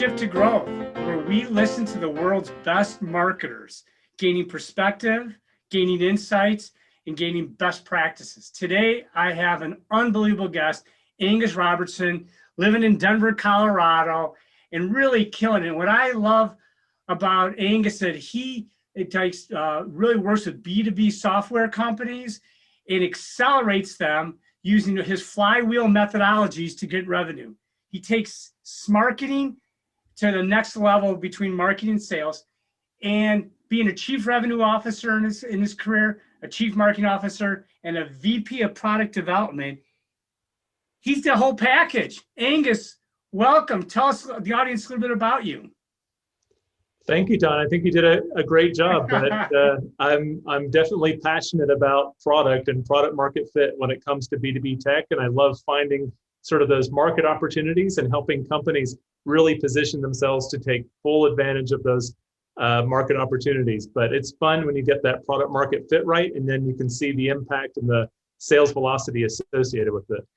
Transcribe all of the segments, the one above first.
Shift2Growth, where we listen to the world's best marketers, gaining perspective, gaining insights, and gaining best practices. Today, I have an unbelievable guest, Angus Robertson, living in Denver, Colorado, and really killing it. What I love about Angus is that he really works with B2B software companies and accelerates them using his flywheel methodologies to get revenue. He takes marketing to the next level between marketing and sales, and being a chief revenue officer in his career, a chief marketing officer, and a VP of product development. He's the whole package. Angus, welcome. Tell us, the audience, a little bit about you. Thank you, Don. I think you did a great job, but I'm definitely passionate about product and product market fit when it comes to B2B tech, and I love finding sort of those market opportunities and helping companies really position themselves to take full advantage of those market opportunities. But it's fun when you get that product market fit right, and then you can see the impact and the sales velocity associated with it.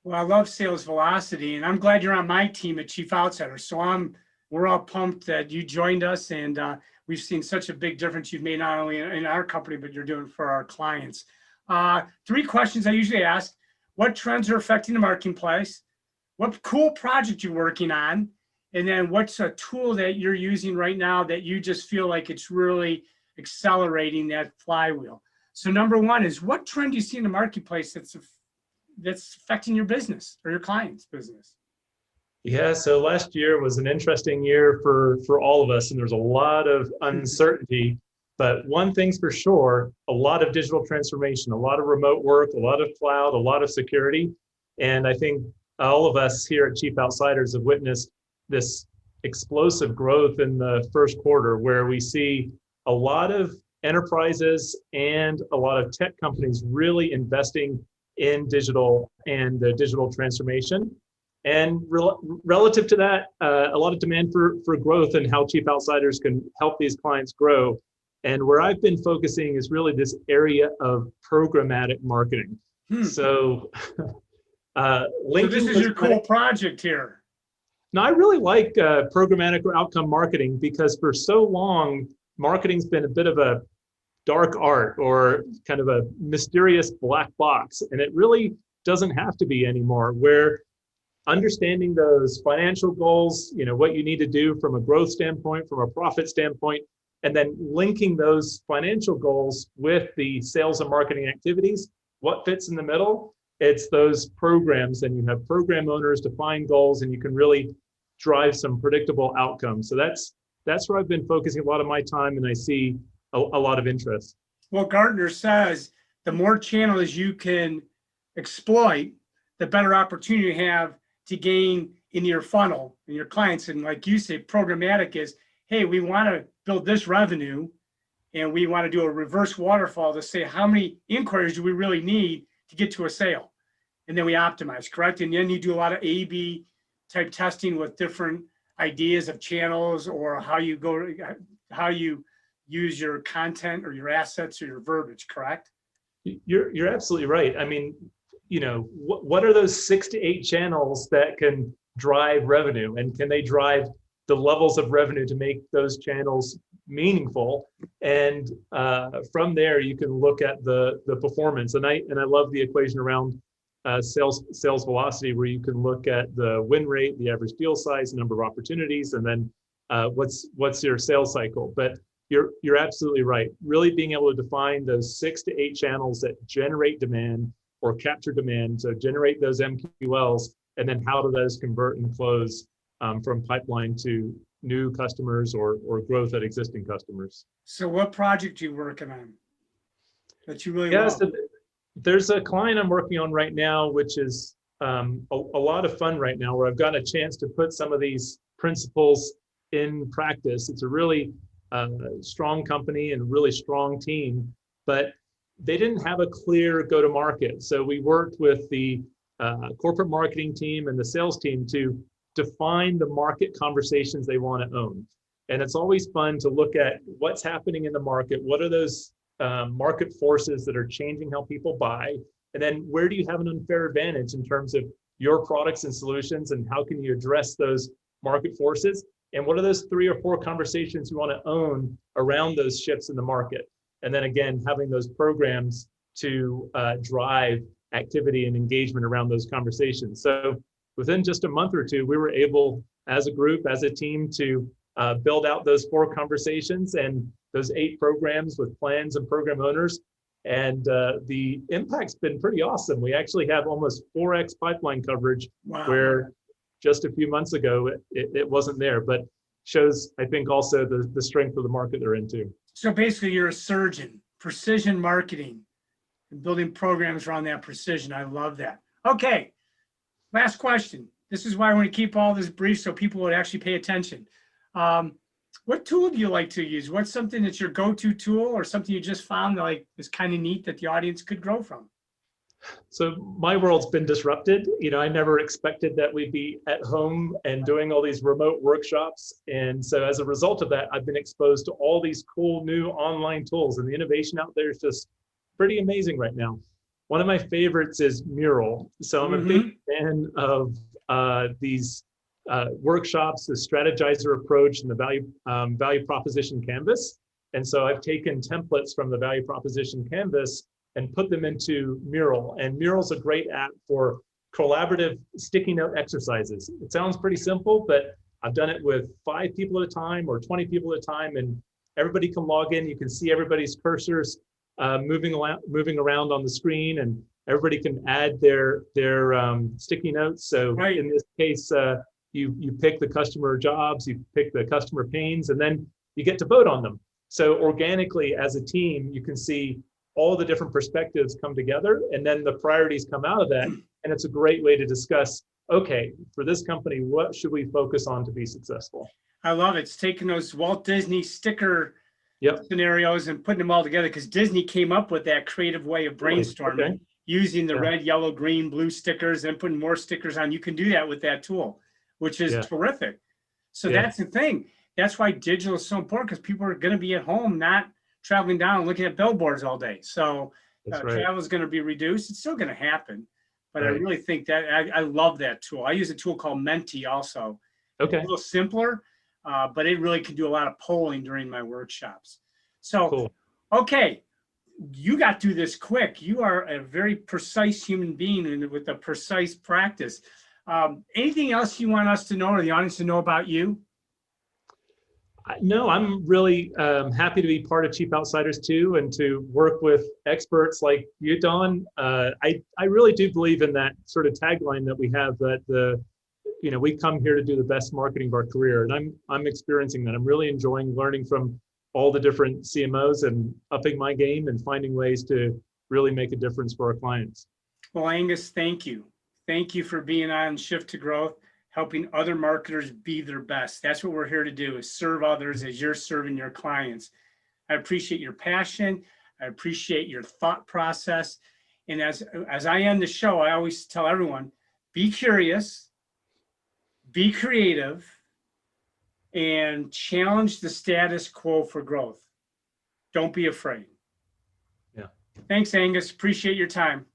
Well, I love sales velocity, and I'm glad you're on my team at Chief Outsider. So we're all pumped that you joined us, and we've seen such a big difference you've made, not only in our company, but you're doing for our clients. 3 questions I usually ask: what trends are affecting the marketplace? What cool project you're working on? And then what's a tool that you're using right now that you just feel like it's really accelerating that flywheel? So number 1 is, what trend do you see in the marketplace that's affecting your business or your client's business? Yeah, so last year was an interesting year for all of us, and there's a lot of uncertainty. But one thing's for sure, a lot of digital transformation, a lot of remote work, a lot of cloud, a lot of security. And I think all of us here at Chief Outsiders have witnessed this explosive growth in the first quarter, where we see a lot of enterprises and a lot of tech companies really investing in digital and the digital transformation. And relative to that, a lot of demand for growth and how Chief Outsiders can help these clients grow. And where I've been focusing is really this area of programmatic marketing. So, so this is your cool project here. Now, I really like programmatic outcome marketing, because for so long, marketing's been a bit of a dark art or kind of a mysterious black box. And it really doesn't have to be anymore, where understanding those financial goals, what you need to do from a growth standpoint, from a profit standpoint, and then linking those financial goals with the sales and marketing activities, what fits in the middle? It's those programs, and you have program owners define goals, and you can really drive some predictable outcomes. So that's where I've been focusing a lot of my time, and I see a lot of interest. Well, Gartner says the more channels you can exploit, the better opportunity you have to gain in your funnel and your clients. And like you say, programmatic is, hey, we want to build this revenue, and we want to do a reverse waterfall to say, how many inquiries do we really need to get to a sale? And then we optimize, correct? And then you do a lot of A/B type testing with different ideas of channels, or how you use your content or your assets or your verbiage, correct? You're absolutely right. I mean, what are those 6 to 8 channels that can drive revenue, and can they drive the levels of revenue to make those channels meaningful? And from there, you can look at the performance. And I love the equation around sales velocity, where you can look at the win rate, the average deal size, number of opportunities, and then what's your sales cycle. But you're absolutely right. Really being able to define those 6 to 8 channels that generate demand or capture demand, so generate those MQLs, and then how do those convert and close from pipeline to new customers or growth at existing customers. So what project are you working on that you really love? So there's a client I'm working on right now, which is a lot of fun right now, where I've got a chance to put some of these principles in practice. It's a really strong company and a really strong team, but they didn't have a clear go-to-market. So we worked with the corporate marketing team and the sales team to define the market conversations they want to own. And it's always fun to look at what's happening in the market. What are those market forces that are changing how people buy? And then where do you have an unfair advantage in terms of your products and solutions, and how can you address those market forces? and what are those 3 or 4 conversations you want to own around those shifts in the market. And then again, having those programs to drive activity and engagement around those conversations. So within just a month or two, we were able, as a group, as a team, to build out those 4 conversations and those 8 programs with plans and program owners. And the impact's been pretty awesome. We actually have almost 4x pipeline coverage, Wow. where just a few months ago, it wasn't there, but shows, I think, also the strength of the market they're into. So basically, you're a surgeon, precision marketing, and building programs around that precision. I love that. Okay, last question. This is why I want to keep all this brief so people would actually pay attention. What tool do you like to use? What's something that's your go-to tool, or something you just found that like is kind of neat that the audience could grow from? So my world's been disrupted. I never expected that we'd be at home and doing all these remote workshops. And so as a result of that, I've been exposed to all these cool new online tools, and the innovation out there is just pretty amazing right now. One of my favorites is Mural. So I'm a big fan of these workshops, the strategizer approach, and the value proposition canvas. And so I've taken templates from the value proposition canvas and put them into Mural. And Mural's a great app for collaborative sticky note exercises. It sounds pretty simple, but I've done it with 5 people at a time or 20 people at a time, and everybody can log in. You can see everybody's cursors moving around on the screen, and everybody can add their sticky notes. So Right. In this case, you pick the customer jobs, you pick the customer pains, and then you get to vote on them. So organically, as a team, you can see all the different perspectives come together, and then the priorities come out of that. And it's a great way to discuss, okay, for this company, what should we focus on to be successful? I love it. It's taking those Walt Disney sticker Yep. scenarios and putting them all together, because Disney came up with that creative way of brainstorming, Okay. using the Yeah. red, yellow, green, blue stickers and putting more stickers on. You can do that with that tool, which is Yeah. terrific. So Yeah. that's the thing. That's why digital is so important, because people are going to be at home, not traveling down and looking at billboards all day. So That's right. travel is going to be reduced. It's still going to happen. But I Right. really think that I love that tool. I use a tool called Menti also. Okay. A little simpler, but it really can do a lot of polling during my workshops. So, Cool. okay, you got through this quick. You are a very precise human being and with a precise practice. Anything else you want us to know, or the audience to know about you? No, I'm really happy to be part of Chief Outsiders too, and to work with experts like you, Don. I really do believe in that sort of tagline that we have, that we come here to do the best marketing of our career, and I'm experiencing that. I'm really enjoying learning from all the different CMOs and upping my game and finding ways to really make a difference for our clients. Well, Angus, thank you. Thank you for being on Shift2Growth, helping other marketers be their best. That's what we're here to do, is serve others as you're serving your clients. I appreciate your passion. I appreciate your thought process. And as I end the show, I always tell everyone, be curious, be creative, and challenge the status quo for growth. Don't be afraid. Yeah. Thanks, Angus. Appreciate your time.